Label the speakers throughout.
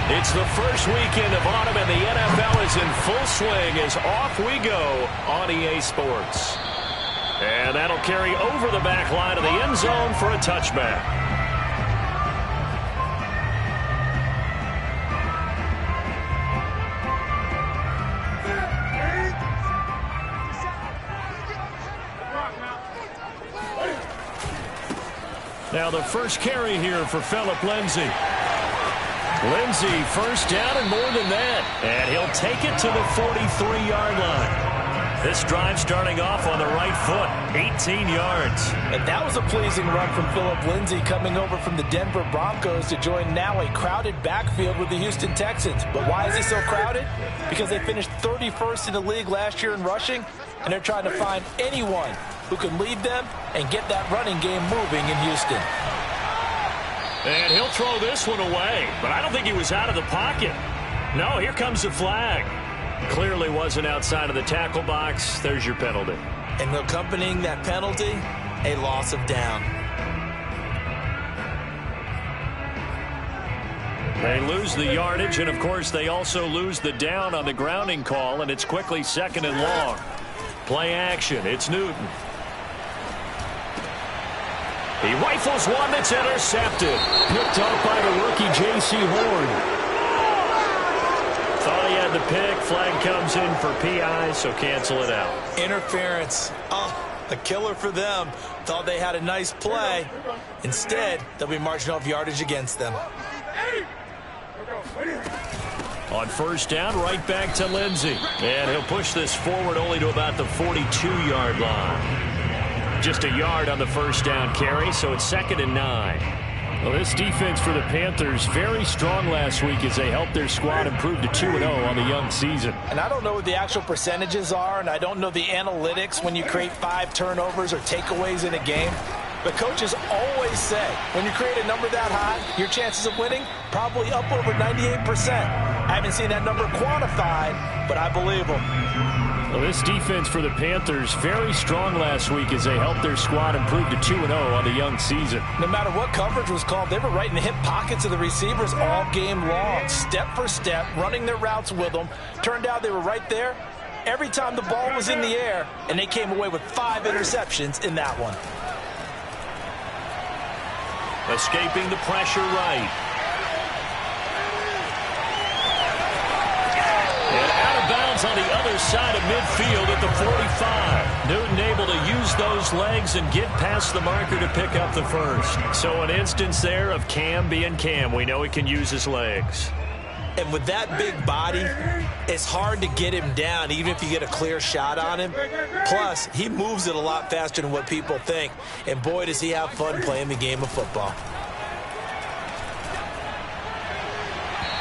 Speaker 1: It's the first weekend of autumn, and the NFL is in full swing as off we go on EA Sports. And that'll carry over the back line of the end zone for a touchback. Now the first carry here for Phillip Lindsay. Lindsay first down and more than that. And he'll take it to the 43-yard line. This drive starting off on the right foot, 18 yards.
Speaker 2: And that was a pleasing run from Phillip Lindsay coming over from the Denver Broncos to join now a crowded backfield with the Houston Texans. But why is it so crowded? Because they finished 31st in the league last year in rushing, and they're trying to find anyone who can lead them and get that running game moving in Houston.
Speaker 1: And he'll throw this one away, but I don't think he was out of the pocket. No, here comes the flag. Clearly wasn't outside of the tackle box. There's your penalty.
Speaker 2: And accompanying that penalty, a loss of down.
Speaker 1: They lose the yardage, and of course they also lose the down on the grounding call, and it's quickly 2nd and long. Play action. It's Newton. He rifles one that's intercepted. Picked up by the rookie J.C. Horn. Thought he had the pick. Flag comes in for PI, so cancel it out.
Speaker 2: Interference. Oh, a killer for them. Thought they had a nice play. Instead, they'll be marching off yardage against them.
Speaker 1: On first down, right back to Lindsay. And he'll push this forward only to about the 42-yard line. Just a yard on the first down carry, so it's 2nd and 9. Well, this defense for the Panthers very strong last week as they helped their squad improve to 2-0 on the young season.
Speaker 2: And I don't know what the actual percentages are, and I don't know the analytics when you create 5 turnovers or takeaways in a game. But coaches always say, when you create a number that high, your chances of winning probably up over 98%. I haven't seen that number quantified, but I believe them.
Speaker 1: Well, this defense for the Panthers very strong last week as they helped their squad improve to 2-0 on the young season.
Speaker 2: No matter what coverage was called, they were right in the hip pockets of the receivers all game long, step for step, running their routes with them. Turned out they were right there every time the ball was in the air, and they came away with 5 interceptions in that one.
Speaker 1: Escaping the pressure right. And out of bounds on the other side of midfield at the 45. Newton able to use those legs and get past the marker to pick up the first. So an instance there of Cam being Cam. We know he can use his legs.
Speaker 2: And with that big body, it's hard to get him down, even if you get a clear shot on him. Plus, he moves it a lot faster than what people think. And boy, does he have fun playing the game of football.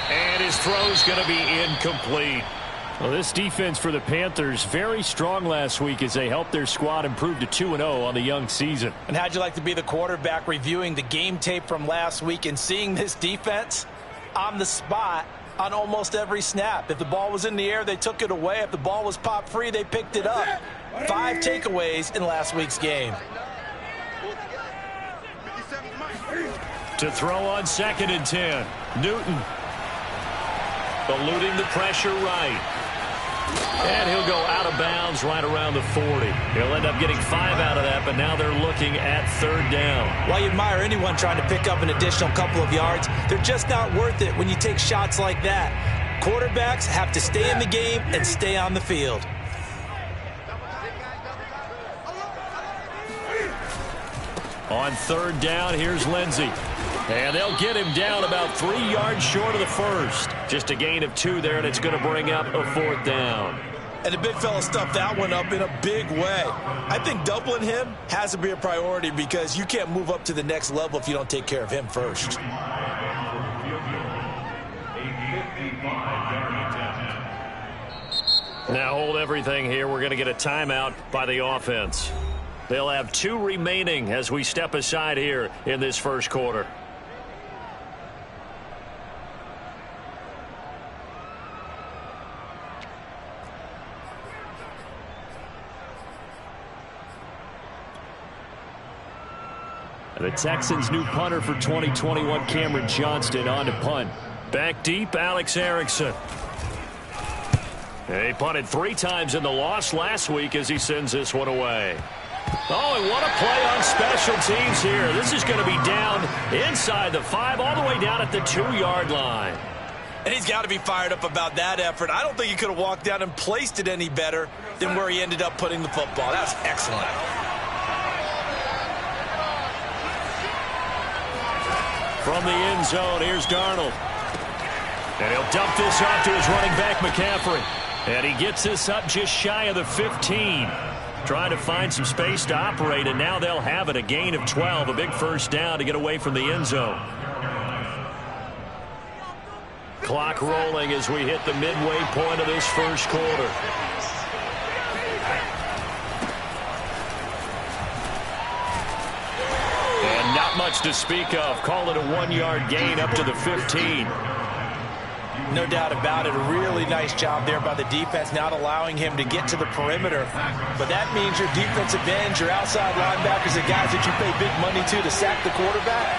Speaker 1: And his throw's going to be incomplete. Well, this defense for the Panthers very strong last week as they helped their squad improve to 2-0 on the young season.
Speaker 2: And how'd you like to be the quarterback reviewing the game tape from last week and seeing this defense on the spot on almost every snap? If the ball was in the air, they took it away. If the ball was popped free, they picked it up. 5 takeaways in last week's game.
Speaker 1: To throw on 2nd and 10. Newton. Eluding the pressure right. And he'll go out of bounds right around the 40. He'll end up getting 5 out of that, but now they're looking at 3rd down.
Speaker 2: While you admire anyone trying to pick up an additional couple of yards, they're just not worth it when you take shots like that. Quarterbacks have to stay in the game and stay on the field.
Speaker 1: On 3rd down, here's Lindsay. And they'll get him down about 3 yards short of the first. Just a gain of 2 there, and it's going to bring up a 4th down.
Speaker 2: And the big fella stuffed that one up in a big way. I think doubling him has to be a priority because you can't move up to the next level if you don't take care of him first.
Speaker 1: Now hold everything here. We're going to get a timeout by the offense. They'll have 2 remaining as we step aside here in this first quarter. The Texans' new punter for 2021, Cameron Johnston, on to punt. Back deep, Alex Erickson. He punted 3 times in the loss last week as he sends this one away. Oh, and what a play on special teams here. This is going to be down inside the 5, all the way down at the 2-yard line.
Speaker 2: And he's got to be fired up about that effort. I don't think he could have walked down and placed it any better than where he ended up putting the football. That's excellent.
Speaker 1: From the end zone, here's Darnold. And he'll dump this off to his running back, McCaffrey. And he gets this up just shy of the 15. Trying to find some space to operate, and now they'll have it. A gain of 12, a big first down to get away from the end zone. Clock rolling as we hit the midway point of this first quarter. And not much to speak of. Call it a 1-yard gain up to the 15.
Speaker 2: No doubt about it. A really nice job there by the defense, not allowing him to get to the perimeter. But that means your defensive ends, your outside linebackers, the guys that you pay big money to sack the quarterback,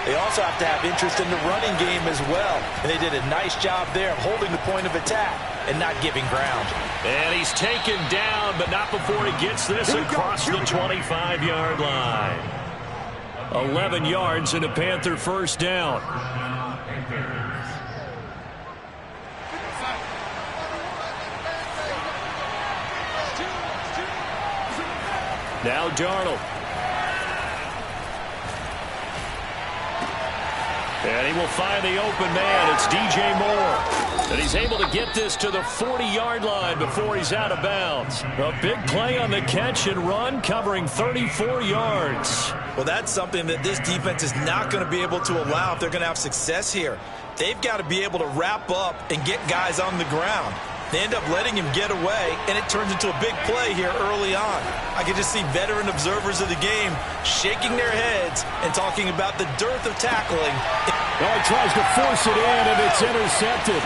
Speaker 2: they also have to have interest in the running game as well. And they did a nice job there of holding the point of attack and not giving ground.
Speaker 1: And he's taken down, but not before he gets this across the 25-yard line. 11 yards and a Panther first down. Now Darnold. And he will find the open man. It's DJ Moore. And he's able to get this to the 40-yard line before he's out of bounds. A big play on the catch and run, covering 34 yards.
Speaker 2: Well, that's something that this defense is not going to be able to allow if they're going to have success here. They've got to be able to wrap up and get guys on the ground. They end up letting him get away, and it turns into a big play here early on. I can just see veteran observers of the game shaking their heads and talking about the dearth of tackling.
Speaker 1: Well, he tries to force it in, and it's intercepted.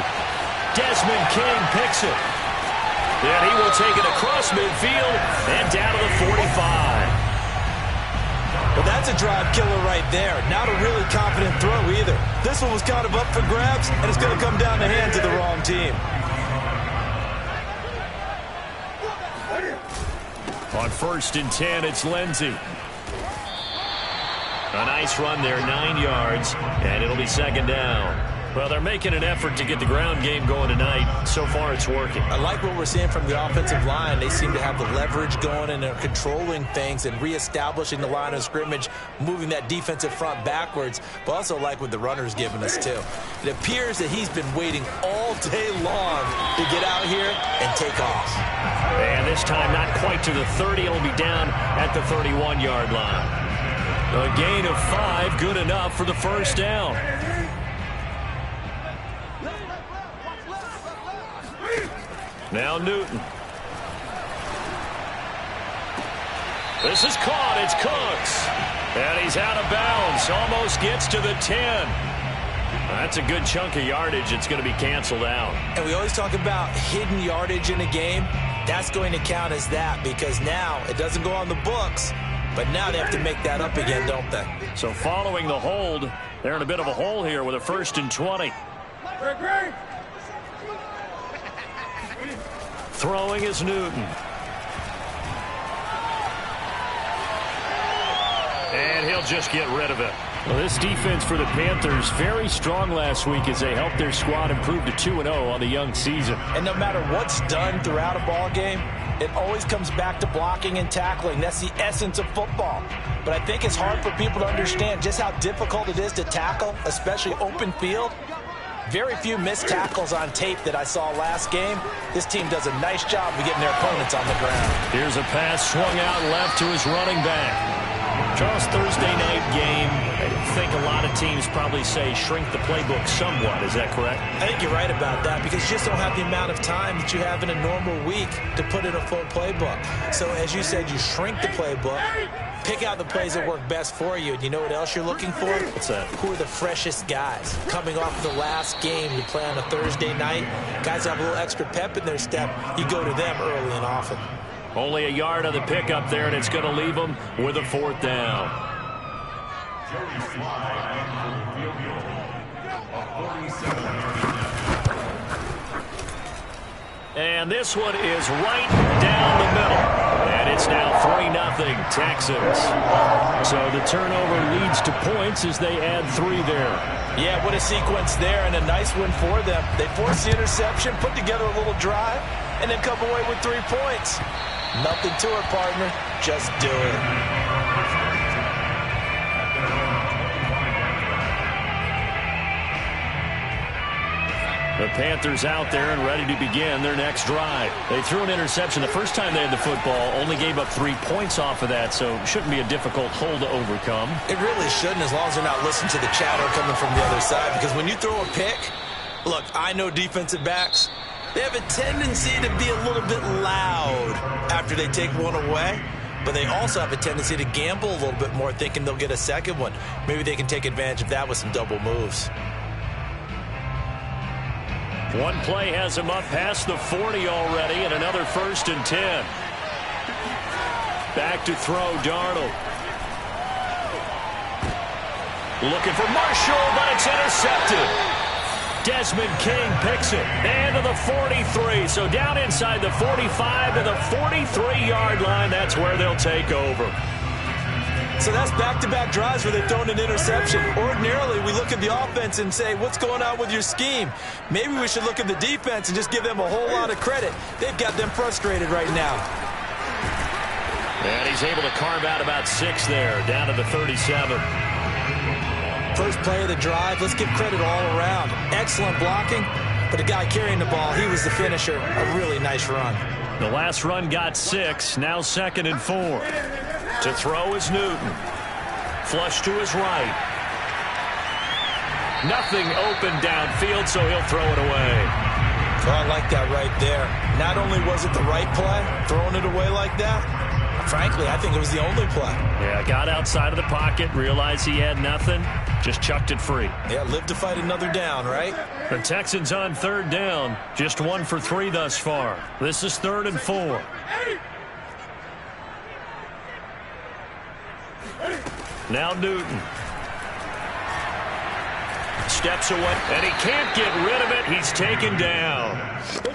Speaker 1: Desmond King picks it. And he will take it across midfield and down to the 45.
Speaker 2: Well, that's a drive killer right there. Not a really confident throw either. This one was kind of up for grabs, and it's going to come down the hands of the wrong team.
Speaker 1: On 1st and 10, it's Lindsey. A nice run there, 9 yards, and it'll be second down. Well, they're making an effort to get the ground game going tonight. So far, it's working.
Speaker 2: I like what we're seeing from the offensive line. They seem to have the leverage going, and they're controlling things and reestablishing the line of scrimmage, moving that defensive front backwards, but also like what the runner's giving us, too. It appears that he's been waiting all day long to get out here and take off.
Speaker 1: And this time, not quite to the 30. It'll be down at the 31-yard line. A gain of 5, good enough for the first down. Now Newton. This is caught. It's Cooks. And he's out of bounds. Almost gets to the 10. That's a good chunk of yardage. It's going to be canceled out.
Speaker 2: And we always talk about hidden yardage in a game. That's going to count as that because now it doesn't go on the books, but now they have to make that up again, don't they?
Speaker 1: So following the hold, they're in a bit of a hole here with a 1st and 20. Throwing is Newton. And he'll just get rid of it. Well, this defense for the Panthers very strong last week as they helped their squad improve to 2-0 on the young season.
Speaker 2: And no matter what's done throughout a ball game, it always comes back to blocking and tackling. That's the essence of football. But I think it's hard for people to understand just how difficult it is to tackle, especially open field. Very few missed tackles on tape that I saw last game. This team does a nice job of getting their opponents on the ground.
Speaker 1: Here's a pass swung out left to his running back. Charles, Thursday night game, I think a lot of teams probably say shrink the playbook somewhat. Is that correct?
Speaker 2: I think you're right about that because you just don't have the amount of time that you have in a normal week to put in a full playbook. So as you said, you shrink the playbook, pick out the plays that work best for you. And you know what else you're looking for?
Speaker 1: What's that?
Speaker 2: Who are the freshest guys? Coming off of the last game, you play on a Thursday night. Guys have a little extra pep in their step. You go to them early and often.
Speaker 1: Only a yard on the pickup there, and it's going to leave them with a 4th down. And this one is right down the middle. And it's now 3-0 Texans. So the turnover leads to points as they add 3 there.
Speaker 2: Yeah, what a sequence there, and a nice win for them. They forced the interception, put together a little drive, and then come away with 3 points. Nothing to it, partner. Just do it.
Speaker 1: The Panthers out there and ready to begin their next drive. They threw an interception the first time they had the football, only gave up 3 points off of that, so it shouldn't be a difficult hole to overcome.
Speaker 2: It really shouldn't, as long as they're not listening to the chatter coming from the other side, because when you throw a pick, look, I know defensive backs, they have a tendency to be a little bit loud after they take one away, but they also have a tendency to gamble a little bit more, thinking they'll get a second one. Maybe they can take advantage of that with some double moves.
Speaker 1: One play has him up past the 40 already, and another 1st and 10. Back to throw, Darnold. Looking for Marshall, but it's intercepted. Desmond King picks it. And to the 43. So down inside the 45 to the 43-yard line. That's where they'll take over.
Speaker 2: So that's back-to-back drives where they've thrown an interception. Ordinarily, we look at the offense and say, what's going on with your scheme? Maybe we should look at the defense and just give them a whole lot of credit. They've got them frustrated right now.
Speaker 1: And he's able to carve out about 6 there, down to the 37.
Speaker 2: First play of the drive, let's give credit all around. Excellent blocking, but the guy carrying the ball, he was the finisher. A really nice run.
Speaker 1: The last run got 6, now 2nd and 4. To throw is Newton. Flush to his right. Nothing open downfield, so he'll throw it away.
Speaker 2: Oh, I like that right there. Not only was it the right play, throwing it away like that, frankly, I think it was the only play.
Speaker 1: Yeah, got outside of the pocket, realized he had nothing, just chucked it free.
Speaker 2: Yeah, live to fight another down, right?
Speaker 1: The Texans on 3rd down, just 1 for 3 thus far. This is 3rd and 4. Now Newton. Steps away, and he can't get rid of it. He's taken down.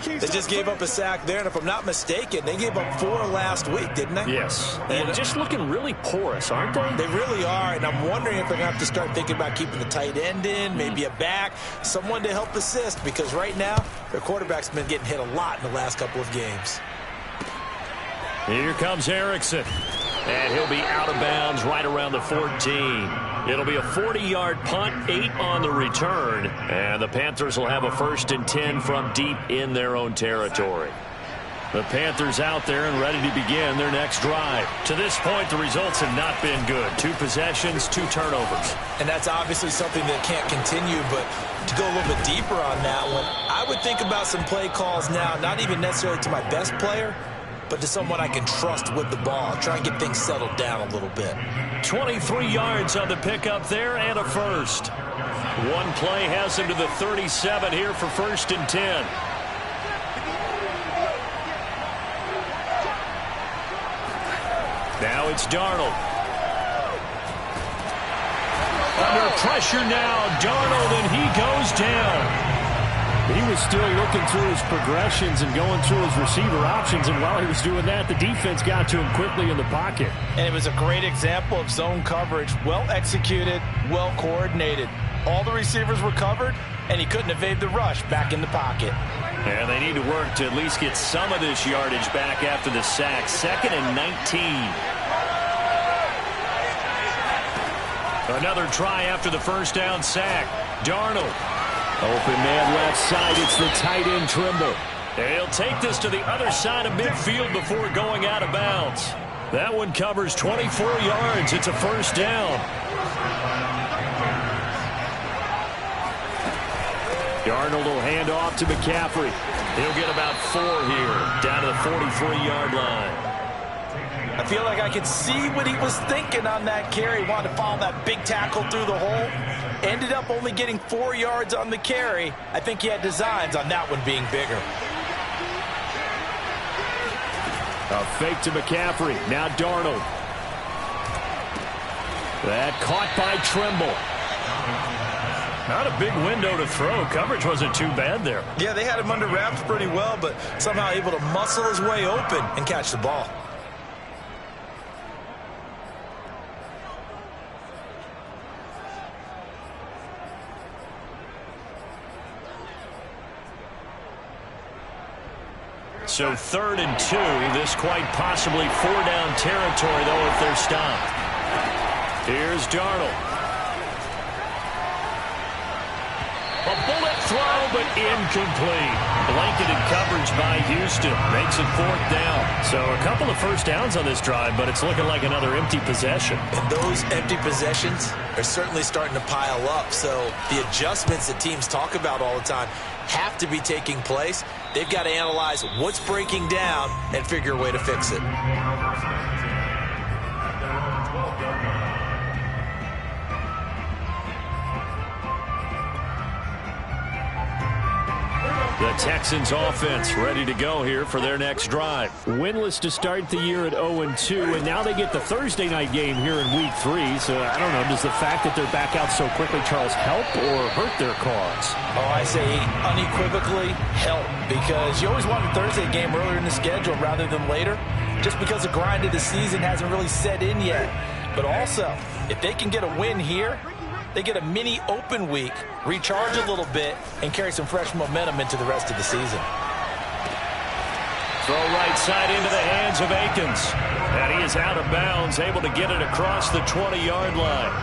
Speaker 2: They just gave up a sack there, and if I'm not mistaken, they gave up 4 last week, didn't they?
Speaker 1: Yes. And just looking really porous, aren't they?
Speaker 2: They really are, and I'm wondering if they're going to have to start thinking about keeping the tight end in, maybe a back, someone to help assist, because right now, their quarterback's been getting hit a lot in the last couple of games.
Speaker 1: Here comes Erickson. And he'll be out of bounds right around the 14. It'll be a 40-yard punt, 8 on the return. And the Panthers will have a 1st and 10 from deep in their own territory. The Panthers out there and ready to begin their next drive. To this point, the results have not been good. 2 possessions, 2 turnovers.
Speaker 2: And that's obviously something that can't continue, but to go a little bit deeper on that one, I would think about some play calls now, not even necessarily to my best player, but to someone I can trust with the ball. Try and get things settled down a little bit.
Speaker 1: 23 yards on the pickup there and a 1st. One play has him to the 37 here for 1st and 10. Now it's Darnold. Under pressure now, Darnold, and he goes down. He was still looking through his progressions and going through his receiver options, and while he was doing that, the defense got to him quickly in the pocket.
Speaker 2: And it was a great example of zone coverage. Well executed, well coordinated. All the receivers were covered, and he couldn't evade the rush back in the pocket.
Speaker 1: And they need to work to at least get some of this yardage back after the sack. 2nd and 19. Another try after the 1st down sack. Darnold. Open man left side. It's the tight end Trimble. He'll take this to the other side of midfield before going out of bounds. That one covers 24 yards. It's a 1st down. Darnold will hand off to McCaffrey. He'll get about 4 here, down to the 43-yard line.
Speaker 2: I feel like I could see what he was thinking on that carry. Wanted to follow that big tackle through the hole. Ended up only getting 4 yards on the carry. I think he had designs on that one being bigger.
Speaker 1: A fake to McCaffrey. Now Darnold. That caught by Trimble. Not a big window to throw. Coverage wasn't too bad there.
Speaker 2: Yeah, they had him under wraps pretty well, but somehow able to muscle his way open and catch the ball.
Speaker 1: So 3rd and 2. This quite possibly 4-down territory, though, if they're stopped. Here's Darnold. A bullet throw, but incomplete. Blanketed coverage by Houston. Makes it 4th down. So a couple of first downs on this drive, but it's looking like another empty possession.
Speaker 2: And those empty possessions are certainly starting to pile up. So the adjustments that teams talk about all the time have to be taking place. They've got to analyze what's breaking down and figure a way to fix it.
Speaker 1: The Texans offense ready to go here for their next drive. Winless to start the year at 0-2, and now they get the Thursday night game here in Week 3. So I don't know, does the fact that they're back out so quickly, Charles, help or hurt their cause?
Speaker 2: Oh, I say unequivocally help, because you always want a Thursday game earlier in the schedule rather than later, just because the grind of the season hasn't really set in yet. But also, if they can get a win here, they get a mini open week, recharge a little bit, and carry some fresh momentum into the rest of the season.
Speaker 1: Throw right side into the hands of Akins. And he is out of bounds, able to get it across the 20-yard line.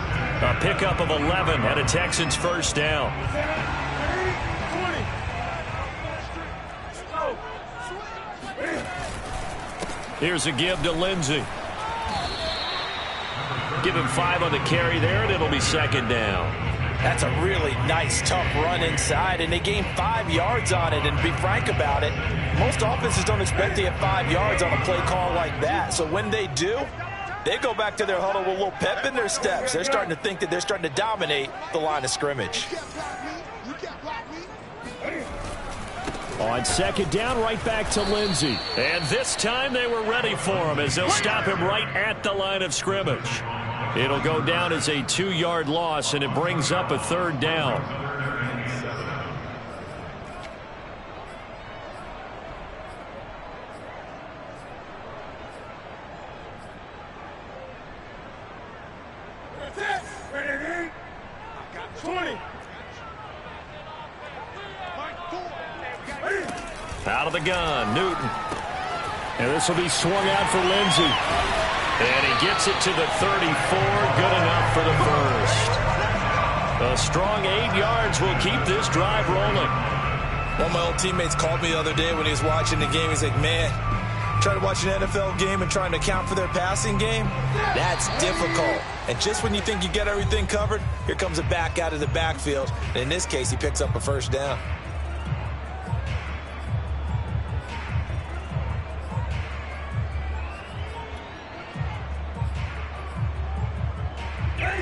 Speaker 1: A pickup of 11 and a Texans first down. Here's a give to Lindsey. Give him 5 on the carry there, and it'll be 2nd down.
Speaker 2: That's a really nice, tough run inside, and they gained 5 yards on it. And to be frank about it, most offenses don't expect to get 5 yards on a play call like that. So when they do, they go back to their huddle with a little pep in their steps. They're starting to think that they're starting to dominate the line of scrimmage.
Speaker 1: On 2nd down, right back to Lindsey. And this time they were ready for him as they'll stop him right at the line of scrimmage. It'll go down as a 2-yard loss, and it brings up a 3rd down. Out of the gun, Newton. And this will be swung out for Lindsey. And he gets it to the 34. Good enough for the first. A strong 8 yards will keep this drive rolling.
Speaker 2: One of my old teammates called me the other day when he was watching the game. He's like, man, trying to watch an NFL game and trying to account for their passing game, that's difficult. And just when you think you get everything covered, here comes a back out of the backfield. And in this case, he picks up a first down.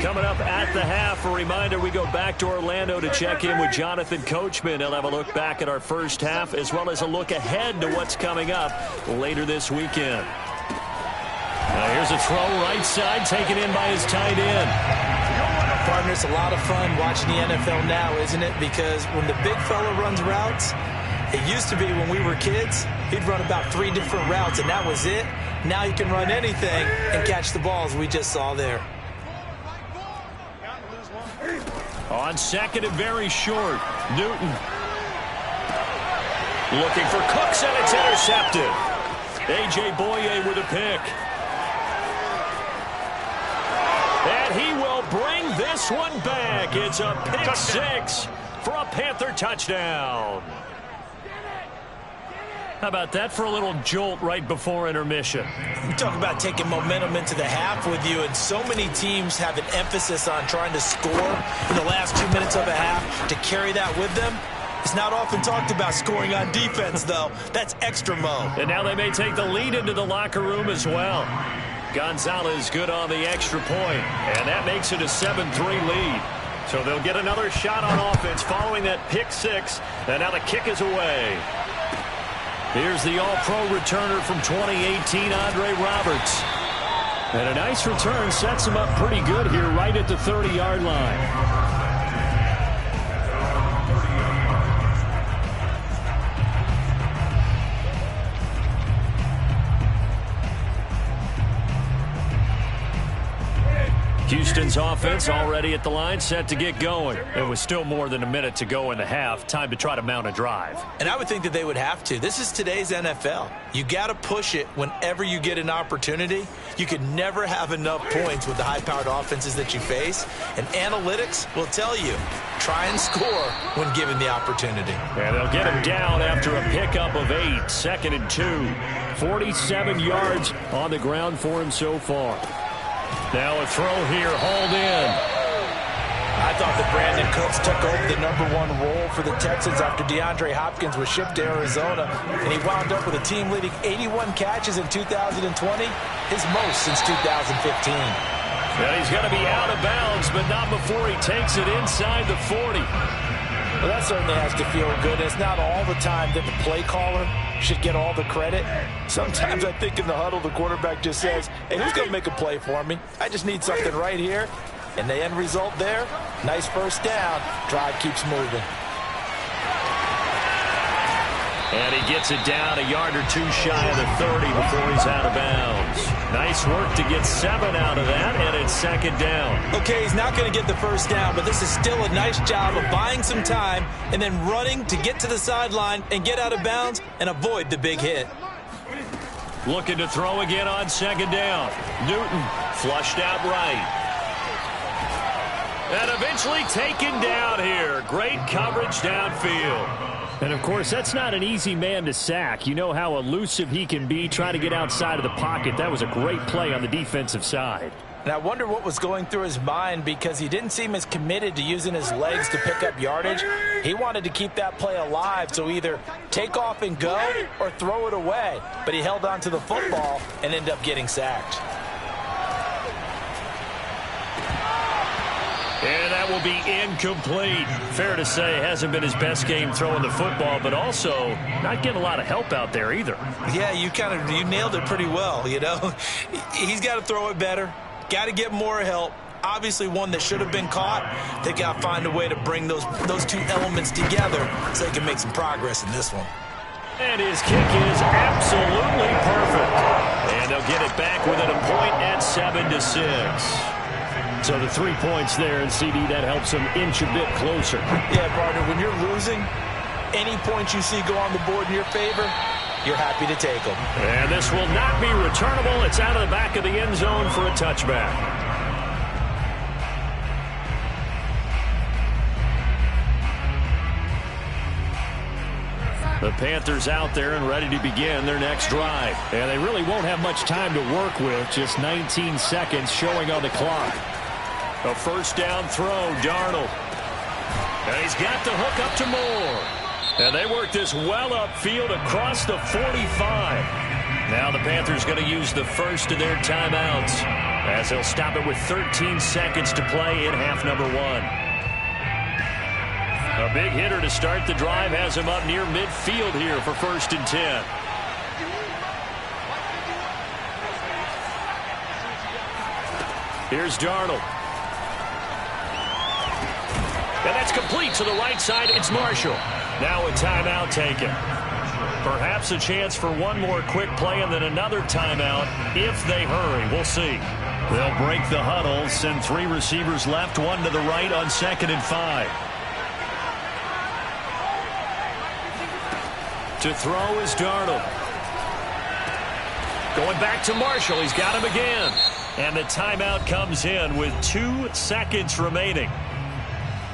Speaker 1: Coming up at the half, a reminder, we go back to Orlando to check in with Jonathan Coachman. He'll have a look back at our first half as well as a look ahead to what's coming up later this weekend. Now here's a throw right side taken in by his tight end.
Speaker 2: Partner, it's a lot of fun watching the NFL now, isn't it? Because when the big fella runs routes, it used to be when we were kids, he'd run about 3 different routes, and that was it. Now he can run anything and catch the balls we just saw there.
Speaker 1: On 2nd and very short, Newton. Looking for Cooks, and it's intercepted. A.J. Boye with a pick. And he will bring this one back. It's a pick 6 for a Panther touchdown. How about that for a little jolt right before intermission?
Speaker 2: You talk about taking momentum into the half with you, and so many teams have an emphasis on trying to score in the last 2 minutes of a half to carry that with them. It's not often talked about scoring on defense, though. That's extra mo.
Speaker 1: And now they may take the lead into the locker room as well. Gonzalez good on the extra point, and that makes it a 7-3 lead. So they'll get another shot on offense following that pick 6, and now the kick is away. Here's the all-pro returner from 2018, Andre Roberts. And a nice return sets him up pretty good here right at the 30-yard line. Houston's offense already at the line, set to get going. It was still more than a minute to go in the half. Time to try to mount a drive.
Speaker 2: And I would think that they would have to. This is today's NFL. You got to push it whenever you get an opportunity. You can never have enough points with the high-powered offenses that you face. And analytics will tell you, try and score when given the opportunity.
Speaker 1: And they'll get him down after a pickup of 8, 2nd and 2. 47 yards on the ground for him so far. Now a throw here, hauled in.
Speaker 2: I thought that Brandon Cooks took over the #1 role for the Texans after DeAndre Hopkins was shipped to Arizona, and he wound up with a team-leading 81 catches in 2020, his most since 2015.
Speaker 1: And he's going to be out of bounds, but not before he takes it inside the 40.
Speaker 2: Well, that certainly has to feel good. It's not all the time that the play caller should get all the credit. Sometimes I think in the huddle, the quarterback just says, hey, who's going to make a play for me? I just need something right here. And the end result there, nice first down. Drive keeps moving.
Speaker 1: And he gets it down a yard or two shy of the 30 before he's out of bounds. Nice work to get 7 out of that, and it's 2nd down.
Speaker 2: Okay, he's not going to get the first down, but this is still a nice job of buying some time and then running to get to the sideline and get out of bounds and avoid the big hit.
Speaker 1: Looking to throw again on 2nd down. Newton flushed out right. And eventually taken down here. Great coverage downfield. And, of course, that's not an easy man to sack. You know how elusive he can be trying to get outside of the pocket. That was a great play on the defensive side.
Speaker 2: And I wonder what was going through his mind because he didn't seem as committed to using his legs to pick up yardage. He wanted to keep that play alive, so either take off and go or throw it away. But he held on to the football and ended up getting sacked.
Speaker 1: And that will be incomplete. Fair to say, hasn't been his best game throwing the football, but also not getting a lot of help out there either.
Speaker 2: Yeah, you nailed it pretty well, you know. He's got to throw it better. Got to get more help. Obviously one that should have been caught. They got to find a way to bring those two elements together so they can make some progress in this one.
Speaker 1: And his kick is absolutely perfect. And they'll get it back within a point at 7-6. So the 3 points there, and CD, that helps them inch a bit closer.
Speaker 2: Yeah, partner, when you're losing, any points you see go on the board in your favor, you're happy to take them.
Speaker 1: And this will not be returnable. It's out of the back of the end zone for a touchback. The Panthers out there and ready to begin their next drive. And they really won't have much time to work with. Just 19 seconds showing on the clock. A first down throw, Darnold. And he's got the hook up to Moore. And they work this well upfield across the 45. Now the Panthers going to use the first of their timeouts as they'll stop it with 13 seconds to play in half number 1. A big hitter to start the drive has him up near midfield here for 1st and 10. Here's Darnold. And that's complete to the right side. It's Marshall. Now a timeout taken. Perhaps a chance for one more quick play and then another timeout if they hurry. We'll see. They'll break the huddle, send 3 receivers left, 1 to the right on 2nd and 5. To throw is Darnold. Going back to Marshall. He's got him again. And the timeout comes in with 2 seconds remaining.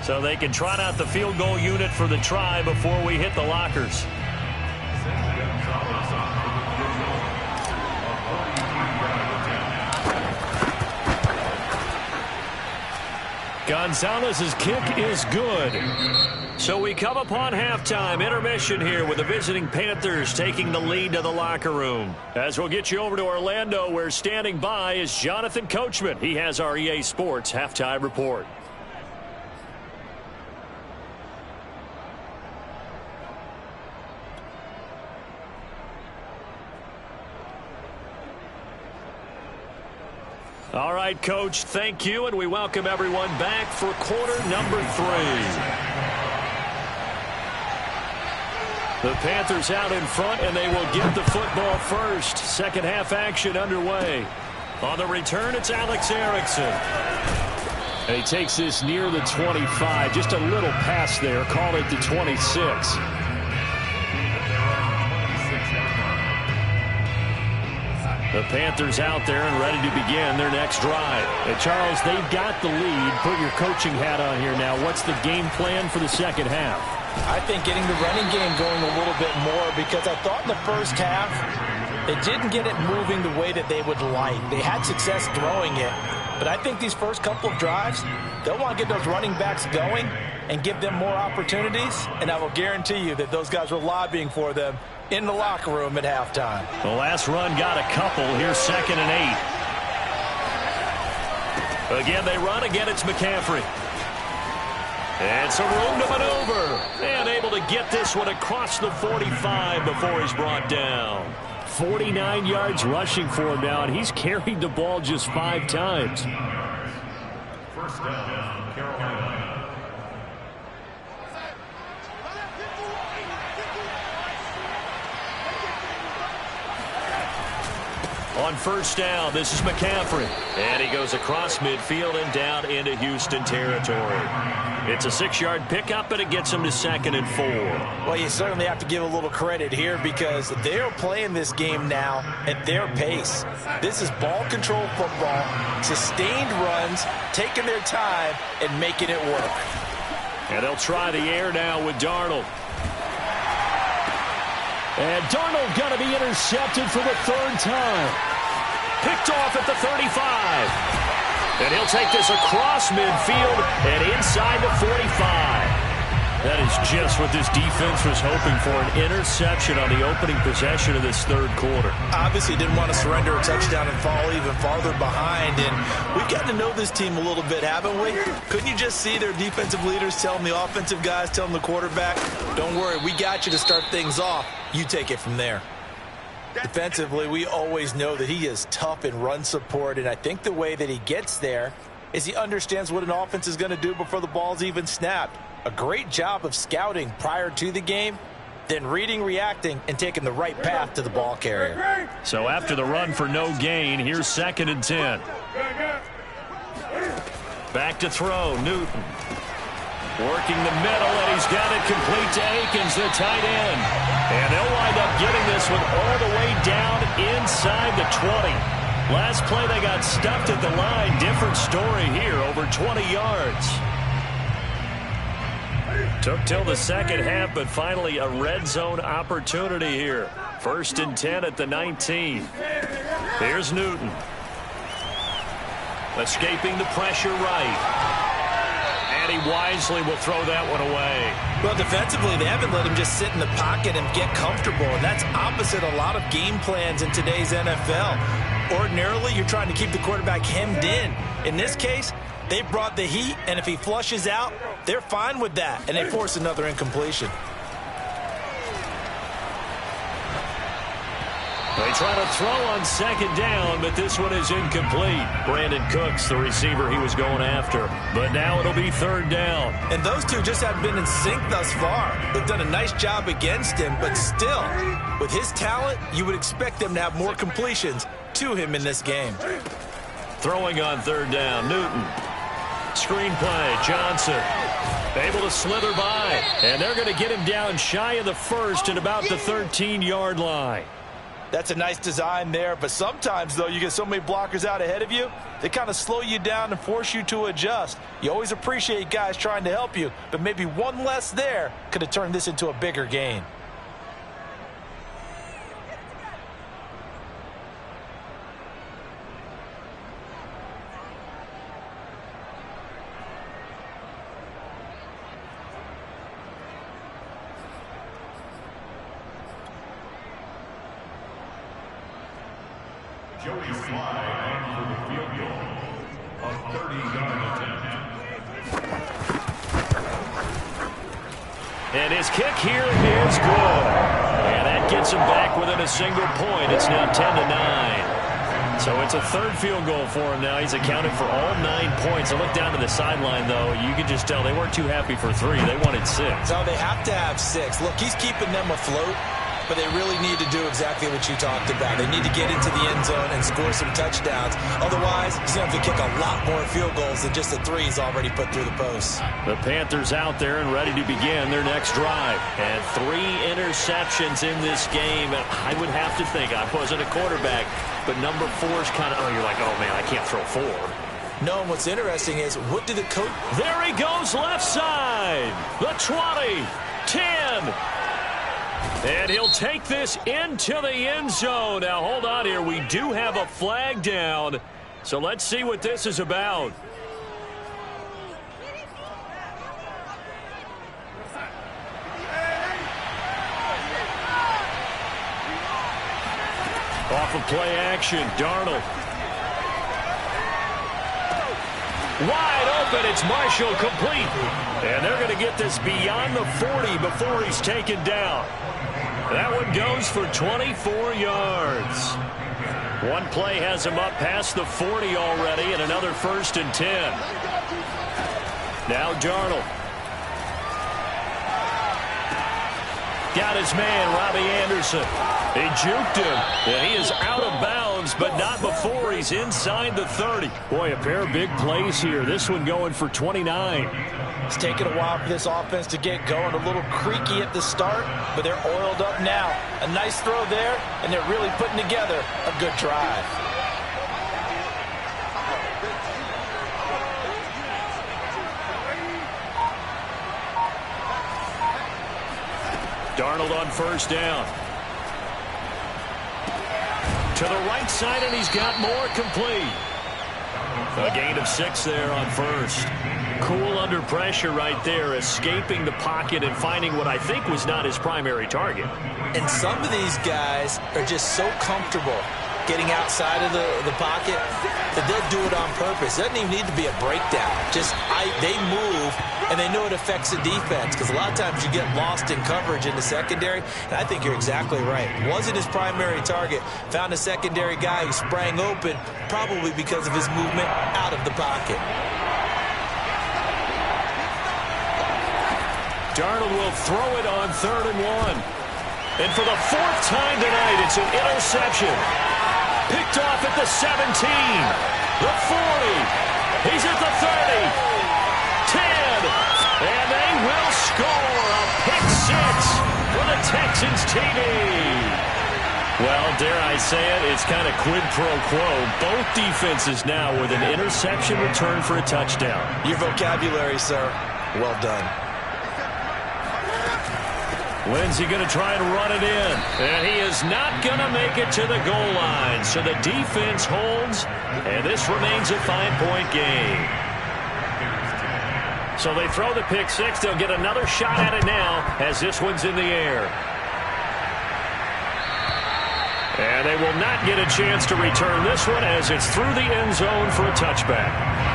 Speaker 1: So they can trot out the field goal unit for the try before we hit the lockers. Gonzalez's kick is good. So we come upon halftime intermission here with the visiting Panthers taking the lead to the locker room. As we'll get you over to Orlando, where standing by is Jonathan Coachman. He has our EA Sports halftime report. All right, Coach, thank you, and we welcome everyone back for quarter number 3. The Panthers out in front, and they will get the football first. Second half action underway. On the return, it's Alex Erickson. And he takes this near the 25. Just a little pass there. Call it the 26. The Panthers out there and ready to begin their next drive. And Charles, they've got the lead. Put your coaching hat on here now. What's the game plan for the second half?
Speaker 2: I think getting the running game going a little bit more, because I thought in the first half they didn't get it moving the way that they would like. They had success throwing it, but I think these first couple of drives, they'll want to get those running backs going and give them more opportunities, and I will guarantee you that those guys were lobbying for them in the locker room at halftime.
Speaker 1: The last run got a couple. Here's 2nd and 8. Again, they run. Again, it's McCaffrey. And some room to maneuver. And able to get this one across the 45 before he's brought down. 49 yards rushing for him now, and he's carried the ball just 5 times.
Speaker 3: First down, Carolina.
Speaker 1: On first down, this is McCaffrey. And he goes across midfield and down into Houston territory. It's a 6-yard pickup, and it gets him to 2nd and 4.
Speaker 2: Well, you certainly have to give a little credit here, because they're playing this game now at their pace. This is ball control football, sustained runs, taking their time, and making it work.
Speaker 1: And they'll try the air now with Darnold. And Darnold going to be intercepted for the 3rd time. Picked off at the 35. And he'll take this across midfield and inside the 45. That is just what this defense was hoping for, an interception on the opening possession of this 3rd quarter.
Speaker 2: Obviously didn't want to surrender a touchdown and fall even farther behind. And we've gotten to know this team a little bit, haven't we? Couldn't you just see their defensive leaders telling the offensive guys, telling the quarterback, don't worry, we got you to start things off. You take it from there. Defensively, we always know that he is tough in run support, and I think the way that he gets there is he understands what an offense is going to do before the ball's even snapped. A great job of scouting prior to the game, then reading, reacting, and taking the right path to the ball carrier.
Speaker 1: So after the run for no gain, here's 2nd and 10. Back to throw, Newton. Working the middle, and he's got it complete to Akins, the tight end. And they'll wind up getting this one all the way down inside the 20. Last play, they got stuffed at the line. Different story here, over 20 yards. Took till the second half, but finally a red zone opportunity here. 1st and 10 at the 19. Here's Newton. Escaping the pressure right. And he wisely will throw that one away.
Speaker 2: Well, defensively, they haven't let him just sit in the pocket and get comfortable, and that's opposite a lot of game plans in today's NFL. Ordinarily, you're trying to keep the quarterback hemmed in. In this case, they brought the heat, and if he flushes out, they're fine with that, and they force another incompletion.
Speaker 1: They try to throw on 2nd down, but this one is incomplete. Brandon Cooks, the receiver he was going after. But now it'll be 3rd down.
Speaker 2: And those two just haven't been in sync thus far. They've done a nice job against him, but still, with his talent, you would expect them to have more completions to him in this game.
Speaker 1: Throwing on 3rd down, Newton. Screenplay, Johnson. Able to slither by. And they're going to get him down shy of the 1st at about the 13-yard line.
Speaker 2: That's a nice design there, but sometimes, though, you get so many blockers out ahead of you, they kind of slow you down and force you to adjust. You always appreciate guys trying to help you, but maybe one less there could have turned this into a bigger gain.
Speaker 3: Joey Fly on for the field goal. A 30-yard attempt.
Speaker 1: And his kick here is good. And that gets him back within a single point. It's now 10-9. So it's a 3rd field goal for him now. He's accounted for all 9 points. I look down to the sideline, though. You can just tell they weren't too happy for 3. They wanted 6.
Speaker 2: No, they have to have 6. Look, he's keeping them afloat. but they really need to do exactly what you talked about. They need to get into the end zone and score some touchdowns. Otherwise, he's going to have to kick a lot more field goals than just the threes already put through the posts.
Speaker 1: The Panthers out there and ready to begin their next drive. And 3 interceptions in this game. And I would have to think, I wasn't a quarterback, but number 4 is kind of, you're like, oh, man, I can't throw 4.
Speaker 2: No, and what's interesting is, what do the coach...
Speaker 1: There he goes, left side. The 20, 10. And he'll take this into the end zone. Now, hold on here. We do have a flag down. So let's see what this is about. Off of play action, Darnold. Wide open, it's Marshall, complete. And they're going to get this beyond the 40 before he's taken down. That one goes for 24 yards. One play has him up past the 40 already, and another 1st and 10. Now Darnold. Got his man, Robbie Anderson. He juked him, and he is out of bounds, but not before he's inside the 30. Boy, a pair of big plays here. This one going for 29.
Speaker 2: It's taken a while for this offense to get going. A little creaky at the start, but they're oiled up now. A nice throw there, and they're really putting together a good drive.
Speaker 1: Darnold on 1st down. To the right side, and he's got more, complete. A gain of 6 there on 1st. Cool under pressure right there, escaping the pocket and finding what I think was not his primary target.
Speaker 2: And some of these guys are just so comfortable getting outside of the pocket that they'll do it on purpose. It doesn't even need to be a breakdown. They move, and they know it affects the defense, because a lot of times you get lost in coverage in the secondary, and I think you're exactly right. Wasn't his primary target. Found a secondary guy who sprang open, probably because of his movement out of the pocket.
Speaker 1: Darnold will throw it on 3rd and 1. And for the 4th time tonight, it's an interception. Picked off at the 17, the 40, he's at the 30, 10, and they will score a pick 6 for the Texans TD. Well, dare I say it, it's kind of quid pro quo. Both defenses now with an interception return for a touchdown.
Speaker 2: Your vocabulary, sir. Well done.
Speaker 1: Lindsey going to try and run it in. And he is not going to make it to the goal line. So the defense holds, and this remains a 5-point game. So they throw the pick 6. They'll get another shot at it now as this one's in the air. And they will not get a chance to return this one as it's through the end zone for a touchback.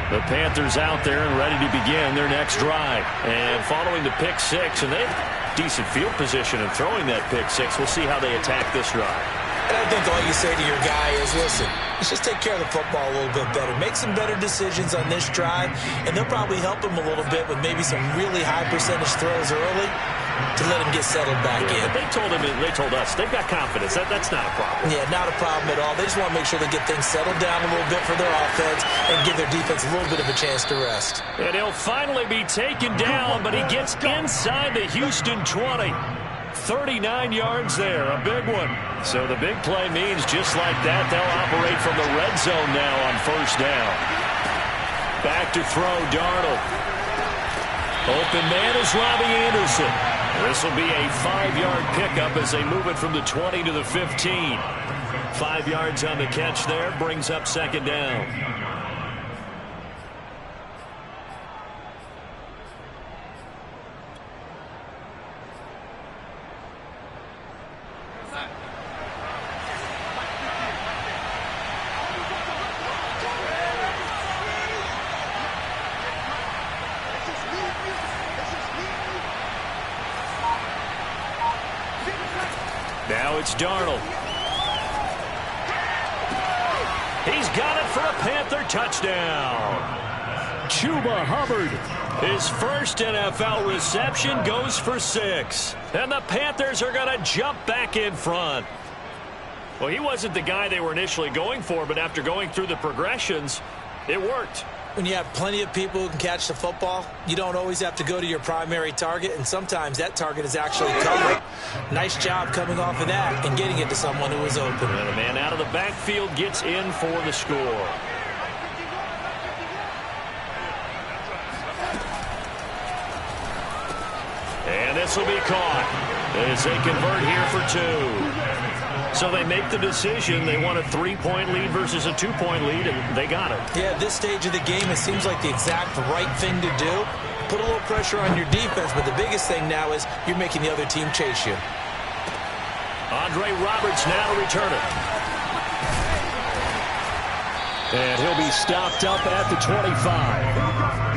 Speaker 1: The Panthers out there and ready to begin their next drive. And following the pick 6, and they have decent field position in throwing that pick 6. We'll see how they attack this drive.
Speaker 2: And I think all you say to your guy is, listen, let's just take care of the football a little bit better. Make some better decisions on this drive, and they'll probably help him a little bit with maybe some really high percentage throws early to let him get settled back in.
Speaker 1: But they told us, they've got confidence. That's not a problem.
Speaker 2: Yeah, not a problem at all. They just want to make sure they get things settled down a little bit for their offense and give their defense a little bit of a chance to rest.
Speaker 1: And he'll finally be taken down, but he gets inside the Houston 20. 39 yards there, a big one. So the big play means just like that, they'll operate from the red zone now on 1st down. Back to throw, Darnold. Open man is Robbie Anderson. This will be a 5-yard pickup as they move it from the 20 to the 15. 5 yards on the catch there, brings up 2nd down. Now it's Darnold. He's got it for a Panther touchdown. Chuba Hubbard, his first NFL reception, goes for 6. And the Panthers are going to jump back in front. Well, he wasn't the guy they were initially going for, but after going through the progressions, it worked.
Speaker 2: When you have plenty of people who can catch the football, you don't always have to go to your primary target, and sometimes that target is actually covered. Nice job coming off of that and getting it to someone who was open.
Speaker 1: And the man out of the backfield gets in for the score. And this will be caught as they convert here for 2. So they make the decision. They want a 3-point lead versus a 2-point lead, and they got it.
Speaker 2: Yeah, at this stage of the game, it seems like the exact right thing to do. Put a little pressure on your defense, but the biggest thing now is you're making the other team chase you.
Speaker 1: Andre Roberts now to return it. And he'll be stopped up at the 25.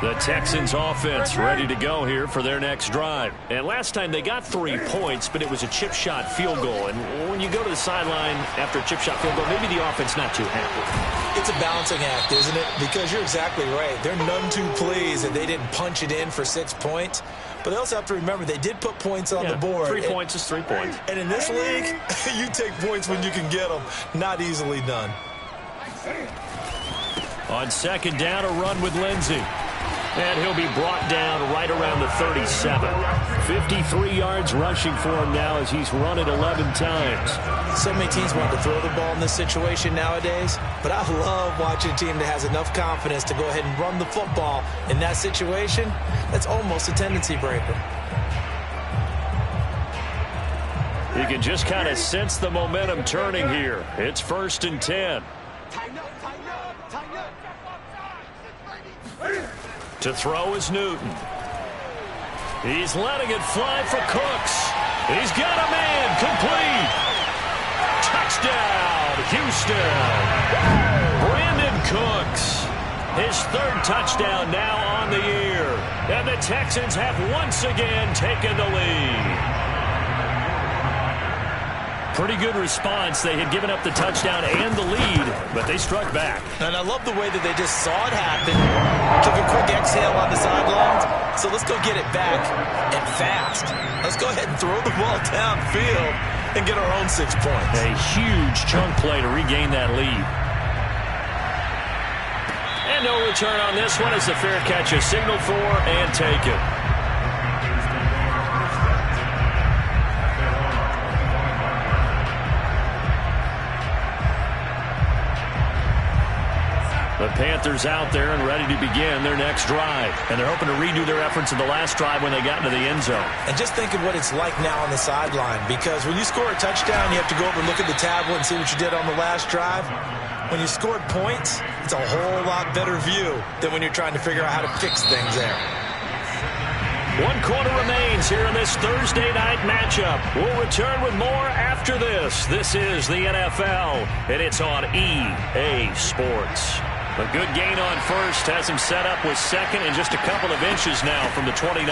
Speaker 1: The Texans offense ready to go here for their next drive. And last time they got 3 points, but it was a chip shot field goal. And when you go to the sideline after a chip shot field goal, maybe the offense not too happy.
Speaker 2: It's a balancing act, isn't it? Because you're exactly right. They're none too pleased that they didn't punch it in for 6 points. But they also have to remember they did put points on the board.
Speaker 1: 3 points is 3 points.
Speaker 2: And in this league, you take points when you can get them. Not easily done.
Speaker 1: On second down, a run with Lindsey. And he'll be brought down right around the 37. 53 yards rushing for him now as he's run it 11 times.
Speaker 2: So many teams want to throw the ball in this situation nowadays, but I love watching a team that has enough confidence to go ahead and run the football in that situation. That's almost a tendency breaker.
Speaker 1: You can just kind of sense the momentum turning here. It's 1st and 10. To throw is Newton. He's letting it fly for Cooks. He's got a man complete. Touchdown, Houston. Brandon Cooks. His 3rd touchdown now on the year. And the Texans have once again taken the lead. Pretty good response. They had given up the touchdown and the lead, but they struck back.
Speaker 2: And I love the way that they just saw it happen. Took a quick exhale on the sidelines. So let's go get it back and fast. Let's go ahead and throw the ball downfield and get our own 6 points.
Speaker 1: A huge chunk play to regain that lead. And no return on this one as the fair catch is signaled for and taken. The Panthers out there and ready to begin their next drive. And they're hoping to redo their efforts in the last drive when they got into the end zone.
Speaker 2: And just think of what it's like now on the sideline. Because when you score a touchdown, you have to go over and look at the tablet and see what you did on the last drive. When you scored points, it's a whole lot better view than when you're trying to figure out how to fix things there.
Speaker 1: 1 quarter remains here in this Thursday night matchup. We'll return with more after this. This is the NFL, and it's on EA Sports. A good gain on first has him set up with second and just a couple of inches now from the 29.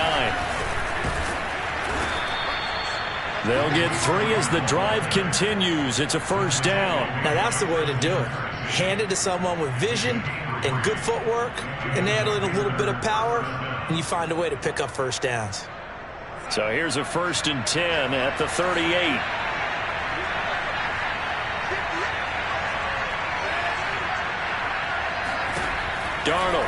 Speaker 1: They'll get 3 as the drive continues. It's a 1st down.
Speaker 2: Now that's the way to do it. Hand it to someone with vision and good footwork, and add in a little bit of power, and you find a way to pick up 1st downs.
Speaker 1: So here's a 1st and 10 at the 38. Darnold.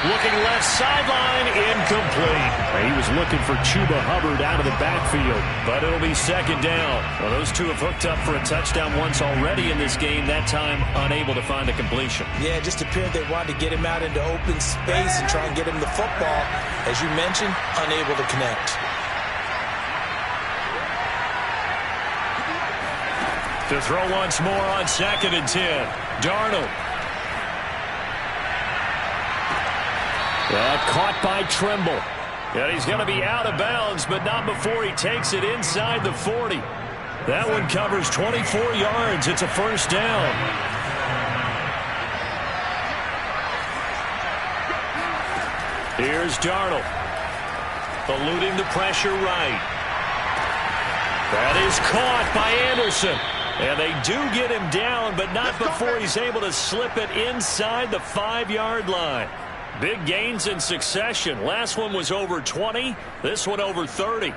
Speaker 1: Looking left sideline, incomplete. He was looking for Chuba Hubbard out of the backfield, but it'll be 2nd down. Well, those two have hooked up for a touchdown once already in this game, that time unable to find a completion.
Speaker 2: Yeah, it just appeared they wanted to get him out into open space and try and get him the football. As you mentioned, unable to connect.
Speaker 1: To throw once more on 2nd and 10. Darnold. Caught by Trimble. And he's going to be out of bounds, but not before he takes it inside the 40. That one covers 24 yards. It's a first down. Here's Darnold. Eluding the pressure right. That is caught by Anderson. And they do get him down, but not before he's able to slip it inside the 5-yard line. Big gains in succession. Last one was over 20. This one over 30.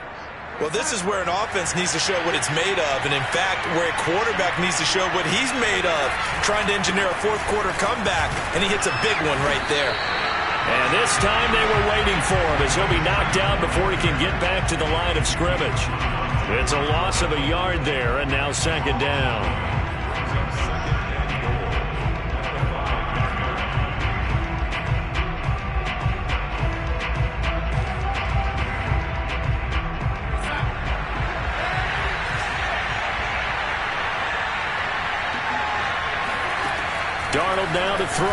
Speaker 2: Well, this is where an offense needs to show what it's made of, and in fact, where a quarterback needs to show what he's made of, trying to engineer a fourth-quarter comeback, and he hits a big one right there.
Speaker 1: And this time they were waiting for him as he'll be knocked down before he can get back to the line of scrimmage. It's a loss of a yard there, and now second down. Darnold now to throw.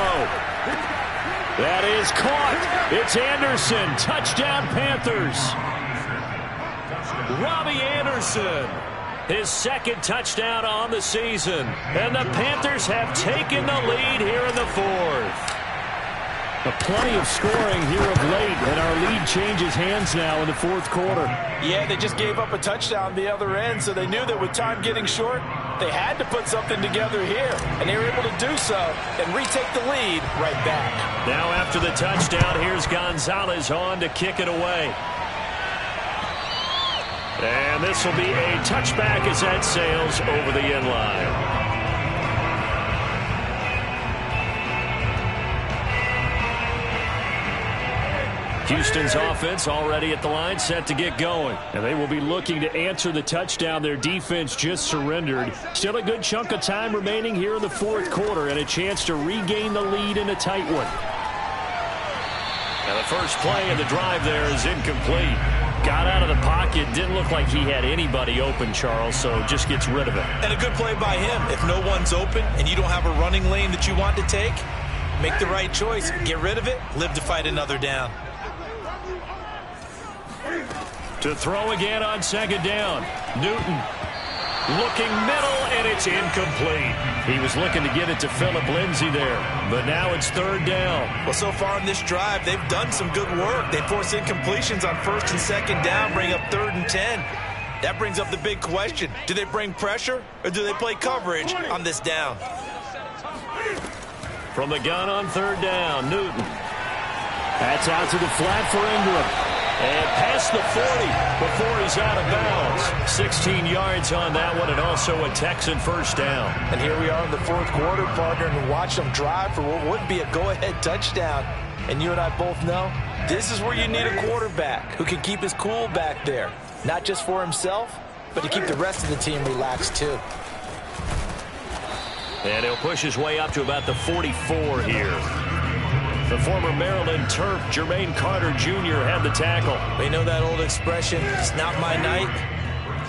Speaker 1: That is caught. It's Anderson. Touchdown, Panthers. Robbie Anderson. His second touchdown on the season. And the Panthers have taken the lead here in the fourth. Plenty of scoring here of late, and our lead changes hands now in the fourth quarter.
Speaker 2: Yeah, they just gave up a touchdown the other end, so they knew that with time getting short, they had to put something together here, and they were able to do so and retake the lead right back.
Speaker 1: Now after the touchdown, here's Gonzalez on to kick it away. And this will be a touchback as that sails over the end line. Houston's offense already at the line, set to get going. And they will be looking to answer the touchdown their defense just surrendered. Still a good chunk of time remaining here in the fourth quarter and a chance to regain the lead in a tight one. Now the first play of the drive there is incomplete. Got out of the pocket. Didn't look like he had anybody open, Charles, so just gets rid of it.
Speaker 2: And a good play by him. If no one's open and you don't have a running lane that you want to take, make the right choice. Get rid of it. Live to fight another down.
Speaker 1: To throw again on second down. Newton looking middle, and it's incomplete. He was looking to get it to Philip Lindsay there, but now it's third down.
Speaker 2: Well, so far in this drive, they've done some good work. They force incompletions on first and second down, bring up 3rd and 10. That brings up the big question. Do they bring pressure, or do they play coverage on this down?
Speaker 1: From the gun on third down, Newton. That's out to the flat for Ingram. And past the 40 before he's out of bounds. 16 yards on that one, and also a Texan first down.
Speaker 2: And here we are in the fourth quarter, partner, and watch them drive for what would be a go-ahead touchdown. And you and I both know this is where you need a quarterback who can keep his cool back there. Not just for himself, but to keep the rest of the team relaxed too.
Speaker 1: And he'll push his way up to about the 44 here. The former Maryland Terp, Jermaine Carter Jr. had the tackle.
Speaker 2: We know that old expression, it's not my night.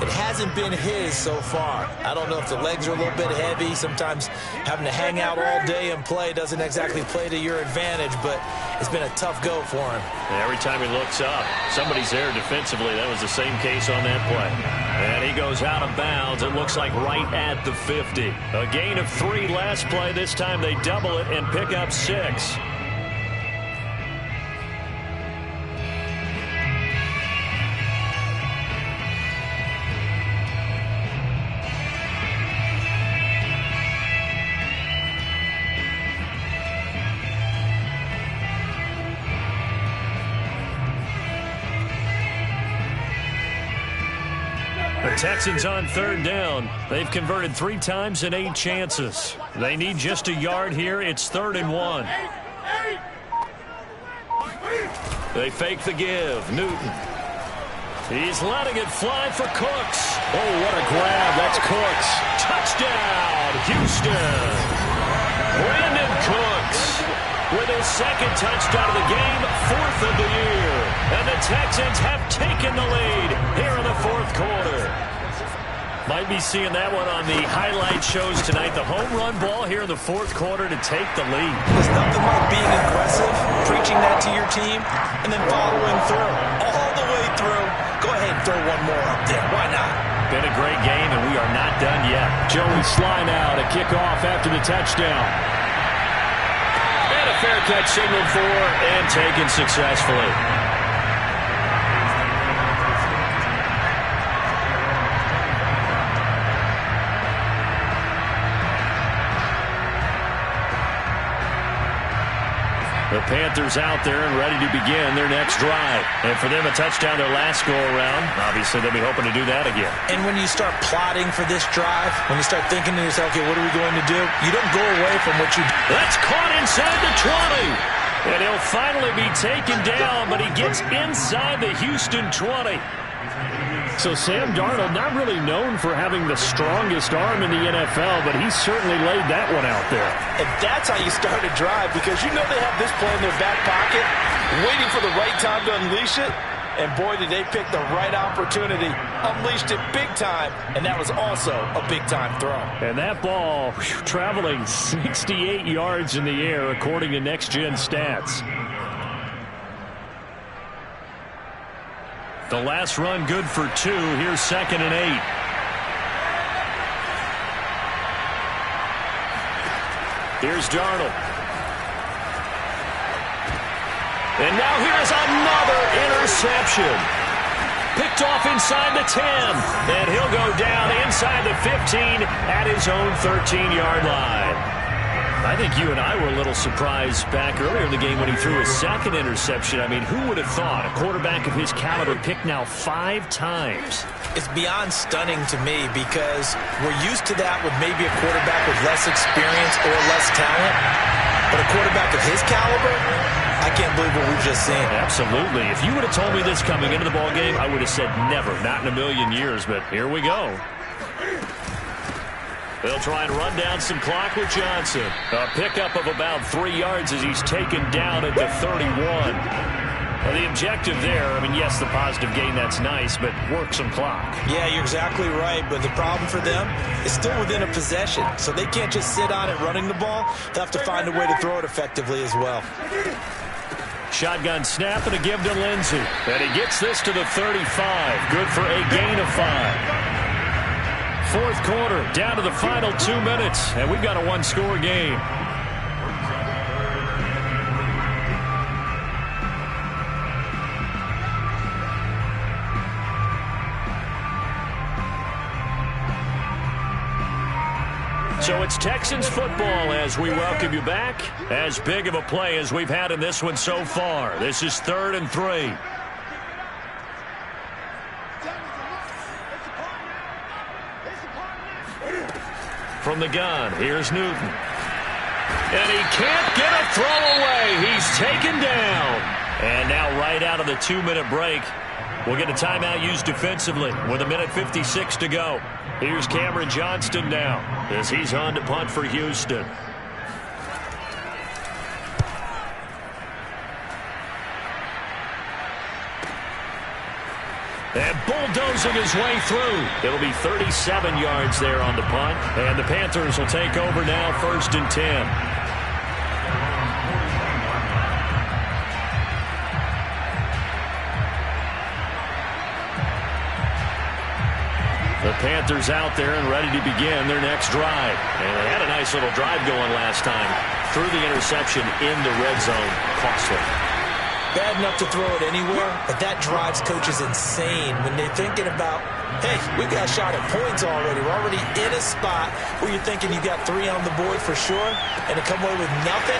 Speaker 2: It hasn't been his so far. I don't know if the legs are a little bit heavy. Sometimes having to hang out all day and play doesn't exactly play to your advantage, but it's been a tough go for him.
Speaker 1: Every time he looks up, somebody's there defensively. That was the same case on that play. And he goes out of bounds. It looks like right at the 50. A gain of 3 last play. This time they double it and pick up 6. The Texans on third down. They've converted 3 times in 8 chances. They need just a yard here. It's 3rd and 1. They fake the give. Newton. He's letting it fly for Cooks. Oh, what a grab. That's Cooks. Touchdown, Houston. Brandon Cooks with his second touchdown of the game, 4th of the year. And the Texans have taken the lead here in the fourth quarter. Might be seeing that one on the highlight shows tonight. The home run ball here in the fourth quarter to take the lead.
Speaker 2: There's nothing like being aggressive, preaching that to your team, and then following through. All the way through. Go ahead and throw one more up there. Why not?
Speaker 1: Been a great game, and we are not done yet.
Speaker 4: Joey Sly now to kick off after the touchdown.
Speaker 1: And a fair catch signaled for and taken successfully. The Panthers out there and ready to begin their next drive. And for them, a touchdown their last go-around. Obviously, they'll be hoping to do that again.
Speaker 2: And when you start plotting for this drive, when you start thinking to yourself, okay, what are we going to do? You don't go away from what you do.
Speaker 1: That's caught inside the 20. And he'll finally be taken down, but he gets inside the Houston 20.
Speaker 4: So Sam Darnold, not really known for having the strongest arm in the NFL, but he certainly laid that one out there.
Speaker 2: And that's how you start a drive, because you know they have this play in their back pocket, waiting for the right time to unleash it. And boy, did they pick the right opportunity. Unleashed it big time, and that was also a big-time throw.
Speaker 4: And that ball traveling 68 yards in the air, according to Next Gen Stats.
Speaker 1: The last run good for 2. Here's 2nd and 8. Here's Darnold. And now here's another interception. Picked off inside the 10. And he'll go down inside the 15 at his own 13-yard line. I think you and I were a little surprised back earlier in the game when he threw his 2nd interception. I mean, who would have thought a quarterback of his caliber picked now 5 times?
Speaker 2: It's beyond stunning to me, because we're used to that with maybe a quarterback with less experience or less talent. But a quarterback of his caliber, I can't believe what we've just seen.
Speaker 1: Absolutely. If you would have told me this coming into the ballgame, I would have said never, not in a million years. But here we go. They'll try and run down some clock with Johnson. A pickup of about 3 yards as he's taken down at the 31. Well, the objective there, I mean, yes, the positive gain, that's nice, but work some clock.
Speaker 2: Yeah, you're exactly right, but the problem for them is still within a possession, so they can't just sit on it running the ball. They'll have to find a way to throw it effectively as well.
Speaker 1: Shotgun snap and a give to Lindsey. And he gets this to the 35. Good for a gain of 5. 4th quarter, down to the final 2 minutes, and we've got a 1-score game. So it's Texans football as we welcome you back. As big of a play as we've had in this one so far. This is 3rd and 3. From the gun, here's Newton. And he can't get a throw away. He's taken down. And now right out of the 2-minute break, we'll get a timeout used defensively with 1:56 to go. Here's Cameron Johnston now as he's on to punt for Houston. And bulldozing his way through. It'll be 37 yards there on the punt. And the Panthers will take over now, 1st and 10. The Panthers out there and ready to begin their next drive. And they had a nice little drive going last time. Threw the interception in the red zone. Costly.
Speaker 2: Bad enough to throw it anywhere, but that drives coaches insane when they're thinking about, hey, we've got a shot at points already. We're already in a spot where you're thinking you got 3 on the board for sure, and to come away with nothing,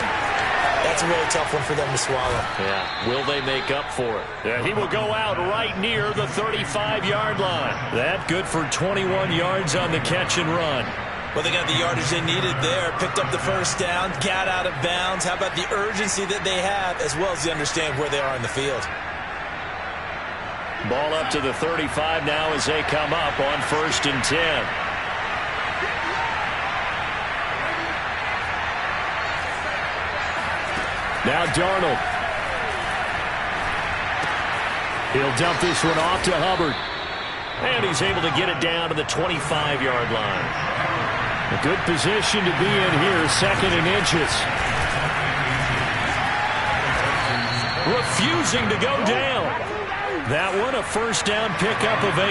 Speaker 2: that's a really tough one for them to swallow.
Speaker 1: Yeah, will they make up for it? Yeah, he will go out right near the 35-yard line. That good for 21 yards on the catch and run.
Speaker 2: Well, they got the yardage they needed there, picked up the 1st down, got out of bounds. How about the urgency that they have, as well as they understand where they are in the field?
Speaker 1: Ball up to the 35 now as they come up on 1st and 10.
Speaker 4: Now Darnold. He'll dump this one off to Hubbard.
Speaker 1: And he's able to get it down to the 25-yard line.
Speaker 4: A good position to be in here, 2nd and inches.
Speaker 1: Refusing to go down. That one a 1st down pickup of 8.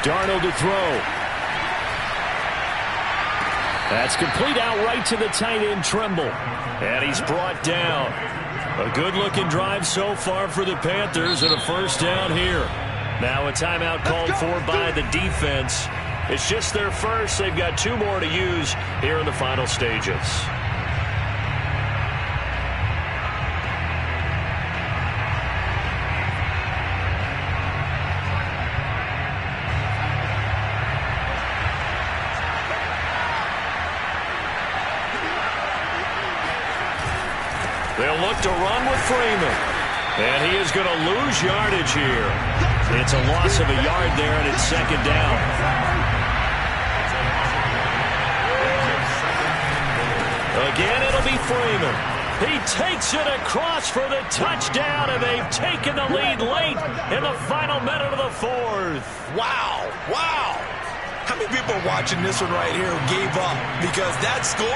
Speaker 1: Darnold to throw. That's complete out right to the tight end, Trimble. And he's brought down. A good-looking drive so far for the Panthers and a first down here. Now a timeout called for by the defense. It's just their first. They've got 2 more to use here in the final stages. They'll look to run with Freeman. And he is going to lose yardage here. It's a loss of a yard there, and it's second down. Again, it'll be Freeman. He takes it across for the touchdown, and they've taken the lead late in the final minute of the 4th.
Speaker 2: Wow. Wow. How many people are watching this one right here who gave up? Because that score,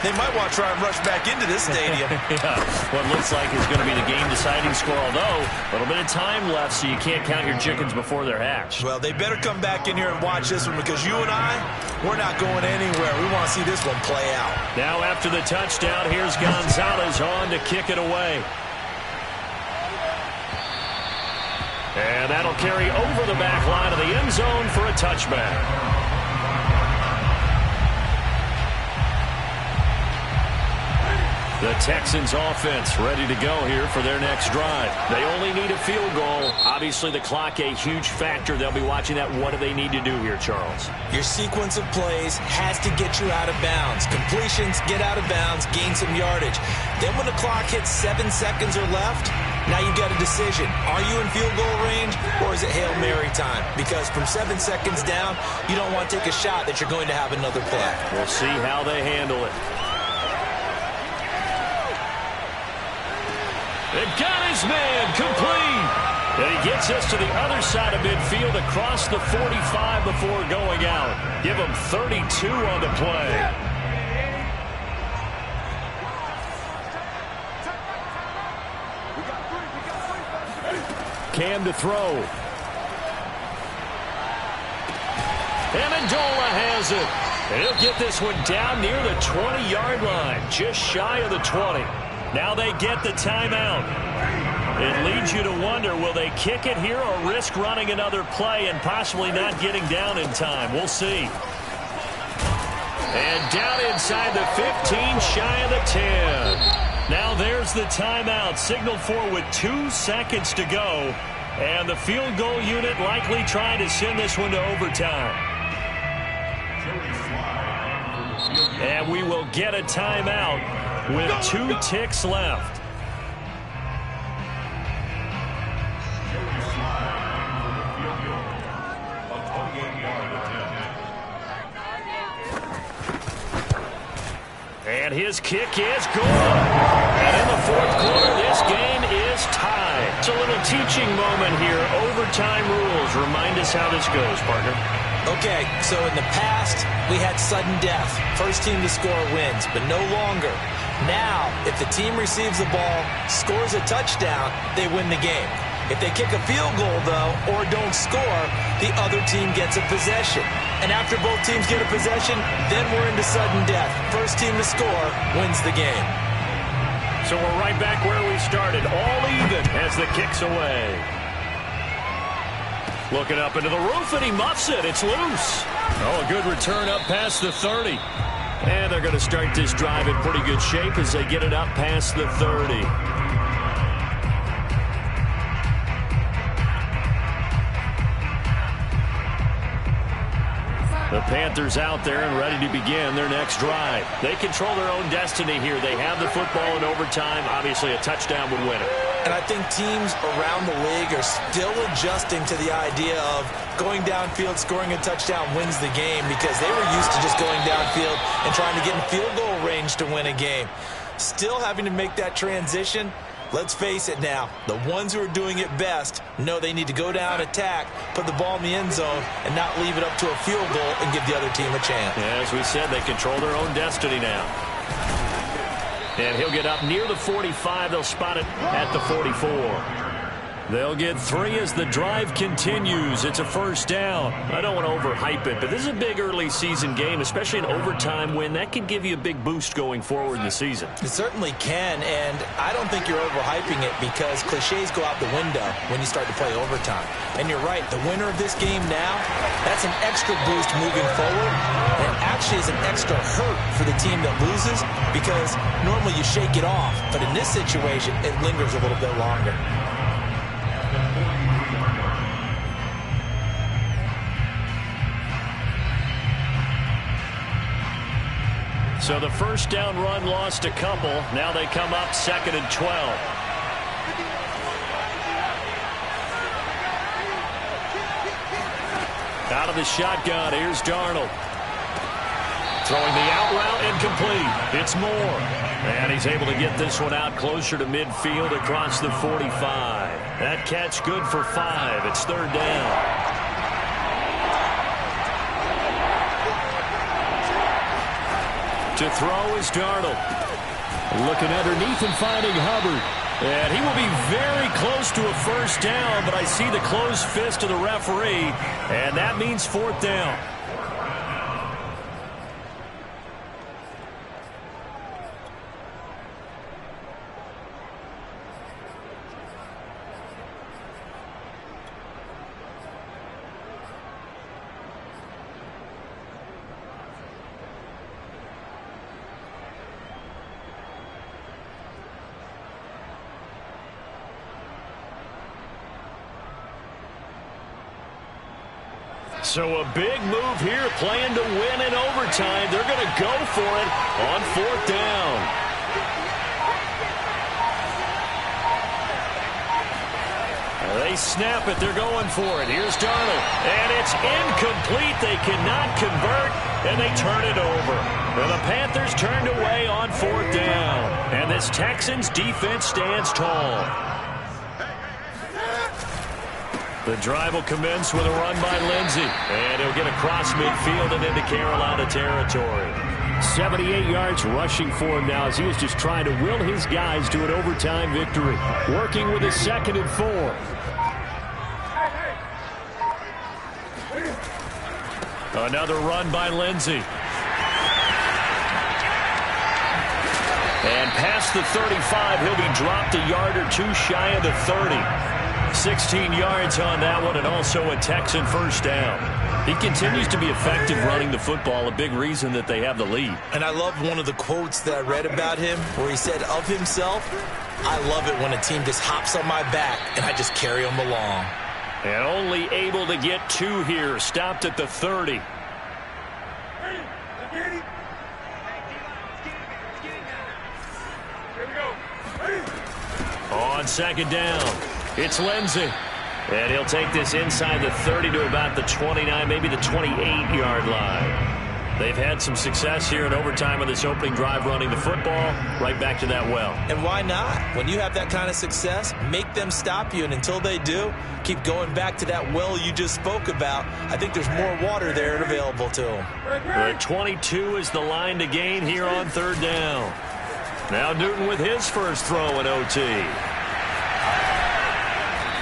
Speaker 2: they might want to try and rush back into this stadium.
Speaker 1: Yeah, what looks like is going to be the game-deciding score, although a little bit of time left, so you can't count your chickens before they're hatched.
Speaker 2: Well, they better come back in here and watch this one, because you and I, we're not going anywhere. We want to see this one play out.
Speaker 1: Now after the touchdown, here's Gonzalez on to kick it away. And that'll carry over the back line of the end zone for a touchback. The Texans offense ready to go here for their next drive. They only need a field goal. Obviously, the clock a huge factor. They'll be watching that. What do they need to do here, Charles?
Speaker 2: Your sequence of plays has to get you out of bounds. Completions, get out of bounds, gain some yardage. Then when the clock hits 7 seconds or left, now you've got a decision. Are you in field goal range, or is it Hail Mary time? Because from 7 seconds down, you don't want to take a shot that you're going to have another play.
Speaker 1: We'll see how they handle it. They got his man complete. And he gets us to the other side of midfield across the 45 before going out. Give him 32 on the play. Cam to throw. Amendola has it. And he'll get this one down near the 20-yard line, just shy of the 20. Now they get the timeout. It leads you to wonder, will they kick it here or risk running another play and possibly not getting down in time? We'll see. And down inside the 15, shy of the 10. Now there's the timeout, signaled for with 2 seconds to go. And the field goal unit likely trying to send this one to overtime. And we will get a timeout with 2 ticks left. And his kick is good. And in the 4th quarter, this game is tied. It's a little teaching moment here. Overtime rules. Remind us how this goes, partner.
Speaker 2: Okay, so in the past, we had sudden death. First team to score wins, but no longer. Now, if the team receives the ball, scores a touchdown, they win the game. If they kick a field goal, though, or don't score, the other team gets a possession. And after both teams get a possession, then we're into sudden death. First team to score wins the game.
Speaker 1: So we're right back where we started, all even as the kick's away. Looking up into the roof, and he muffs it. It's loose. Oh, a good return up past the 30. And they're going to start this drive in pretty good shape as they get it up past the 30. The Panthers out there and ready to begin their next drive. They control their own destiny here. They have the football in overtime. Obviously, a touchdown would win it.
Speaker 2: And I think teams around the league are still adjusting to the idea of going downfield, scoring a touchdown wins the game, because they were used to just going downfield and trying to get in field goal range to win a game. Still having to make that transition. Let's face it now, the ones who are doing it best know they need to go down, attack, put the ball in the end zone, and not leave it up to a field goal and give the other team a chance.
Speaker 1: Yeah, as we said, they control their own destiny now. And he'll get up near the 45. They'll spot it at the 44. They'll get 3 as the drive continues. It's a first down. I don't want to overhype it, but this is a big early season game, especially an overtime win. That can give you a big boost going forward in the season.
Speaker 2: It certainly can, and I don't think you're overhyping it because cliches go out the window when you start to play overtime. And you're right, the winner of this game now, that's an extra boost moving forward. And it actually is an extra hurt for the team that loses because normally you shake it off. But in this situation, it lingers a little bit longer.
Speaker 1: So the first down run lost a couple. Now they come up 2nd and 12. Out of the shotgun, here's Darnold. Throwing the out route, incomplete. It's Moore. And he's able to get this one out closer to midfield across the 45. That catch good for 5. It's 3rd down. To throw is Darnold. Looking underneath and finding Hubbard. And he will be very close to a first down, but I see the closed fist of the referee, and that means 4th down. So a big move here, playing to win in overtime. They're going to go for it on 4th down. They snap it. They're going for it. Here's Darnold. And it's incomplete. They cannot convert, and they turn it over. And the Panthers turned away on 4th down. And this Texans defense stands tall. The drive will commence with a run by Lindsey. And he'll get across midfield and into Carolina territory.
Speaker 4: 78 yards rushing for him now as he is just trying to will his guys to an overtime victory. Working with his 2nd and 4.
Speaker 1: Another run by Lindsey. And past the 35, he'll be dropped a yard or 2 shy of the 30. 16 yards on that one, and also a Texan first down. He continues to be effective running the football, a big reason that they have the lead.
Speaker 2: And I love one of the quotes that I read about him where he said of himself, "I love it when a team just hops on my back and I just carry them along."
Speaker 1: And only able to get 2 here, stopped at the 30. On 2nd down, it's Lindsey. And he'll take this inside the 30 to about the 29, maybe the 28-yard line. They've had some success here in overtime on this opening drive running the football. Right back to that well.
Speaker 2: And why not? When you have that kind of success, make them stop you. And until they do, keep going back to that well you just spoke about. I think there's more water there and available to them.
Speaker 1: The 22 is the line to gain here on 3rd down. Now Newton with his first throw in OT.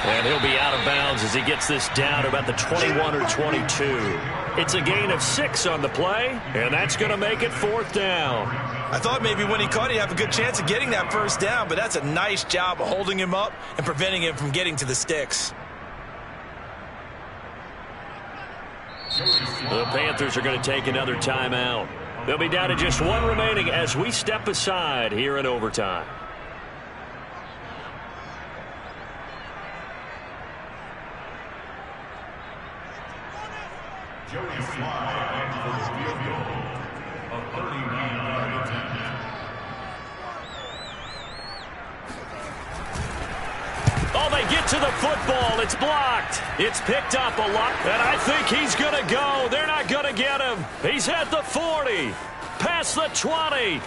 Speaker 1: And he'll be out of bounds as he gets this down to about the 21 or 22. It's a gain of 6 on the play, and that's going to make it 4th down.
Speaker 2: I thought maybe when he caught, he'd have a good chance of getting that first down, but that's a nice job of holding him up and preventing him from getting to the sticks.
Speaker 1: The Panthers are going to take another timeout. They'll be down to just 1 remaining as we step aside here in overtime. Oh, they get to the football. It's blocked. It's picked up a lot. And I think he's going to go. They're not going to get him. He's at the 40. Past the 20.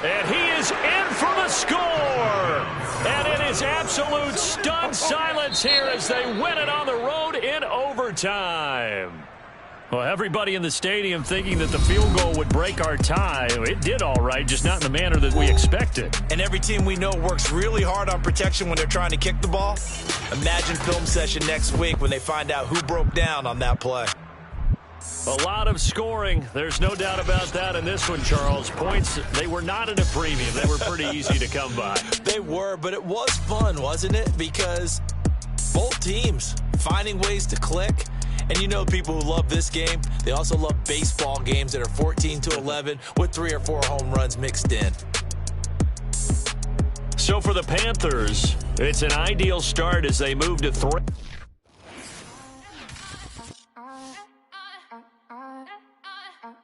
Speaker 1: And he is in for the score. And it is absolute stunned silence here as they win it on the road in overtime. Well, everybody in the stadium thinking that the field goal would break our tie. It did all right, just not in the manner that we expected.
Speaker 2: And every team we know works really hard on protection when they're trying to kick the ball. Imagine film session next week when they find out who broke down on that play.
Speaker 1: A lot of scoring. There's no doubt about that in this one, Charles. Points, they were not at a premium. They were pretty easy to come by.
Speaker 2: They were, but it was fun, wasn't it? Because both teams finding ways to click. And you know people who love this game, they also love baseball games that are 14-11 with 3 or 4 home runs mixed in.
Speaker 1: So for the Panthers, it's an ideal start as they move to 3.